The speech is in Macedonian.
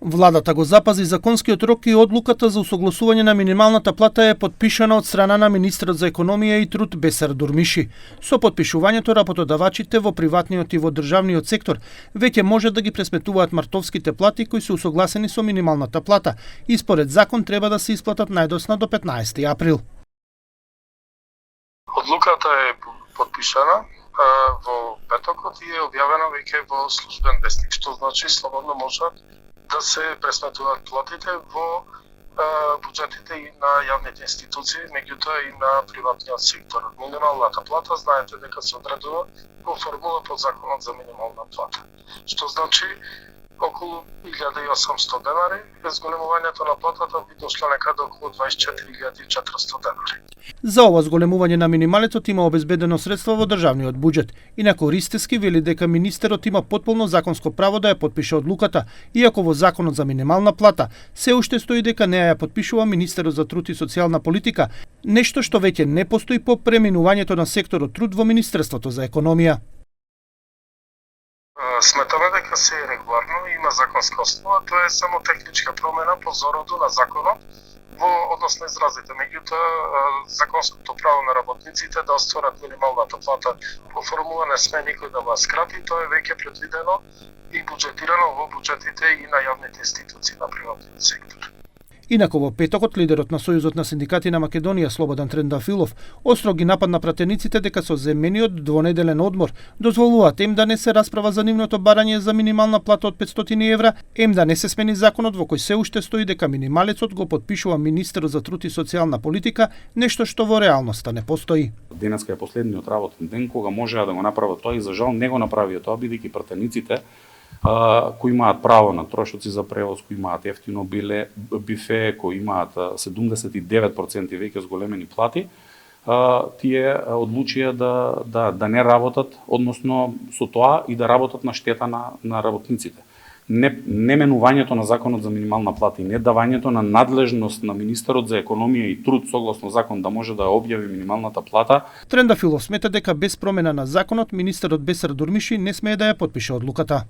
Владата го запази законскиот рок и одлуката за усогласување на минималната плата е подпишана од страна на министрот за економија и труд Бесар Дурмиши. Со подпишувањето работодавачите во приватниот и во државниот сектор веќе може да ги пресметуваат мартовските плати кои се усогласени со минималната плата и според закон треба да се исплатат најдосна до 15 април. Одлуката е подпишана во петокот и е објавена веќе во службен вестник, што значи слободно можат да се пресметуваат платите во буџетите и на јавните институции, меѓутоа и на приватниот сектор. Минималната плата знаете дека се одредува во формула по законот за минимална плата, што значи околу 1800 денари, без зголемувањето на платата би дошло некаде околу 24.400 денари. За ова зголемување на минималецот има обезбедено средства во државниот буџет. Инаку Ристевски вели дека министерот има потполно законско право да ја подпише одлуката, иако во законот за минимална плата се уште стои дека неа ја подпишува министерот за труд и социјална политика, нешто што веќе не постои по преминувањето на секторот труд во Министерството за економија. Сметаме дека се е регуларно и има законска основа, тоа е само техничка промена по зороду на законот во однос на изразите. Меѓутоа, законското право на работниците да остварат минималната плата по формула не сме никој да ја скрати, тоа е веќе предвидено и буџетирано во буџетите и на јавните институции на приватниот сектор. Инаку во петокот лидерот на Сојузот на синдикати на Македонија Слободан Трендафилов остро ги нападна пратениците дека со земениот двонеделен одмор дозволуваат ем да не се расправа за нивното барање за минимална плата од 500 евра, ем да не се смени законот во кој се уште стои дека минималецот го подпишува министерот за труд и социјална политика, нешто што во реалноста не постои. Денеска е последниот работен ден кога можеа да го направат тоа и за жал не го направија тоа бидејќи пратениците кои имаат право на трошоци за превоз, кои имаат ефтино бифе, кои имаат 79% веќе зголемени плати, тие одлучија да не работат, односно со тоа и да работат на штета на работниците. Неменувањето на законот за минимална плата и не давањето на надлежност на министерот за економија и труд согласно закон да може да објави минималната плата. Трендафилов смета дека без промена на законот министерот Бесар Дурмиши не смее да ја подпише одлуката.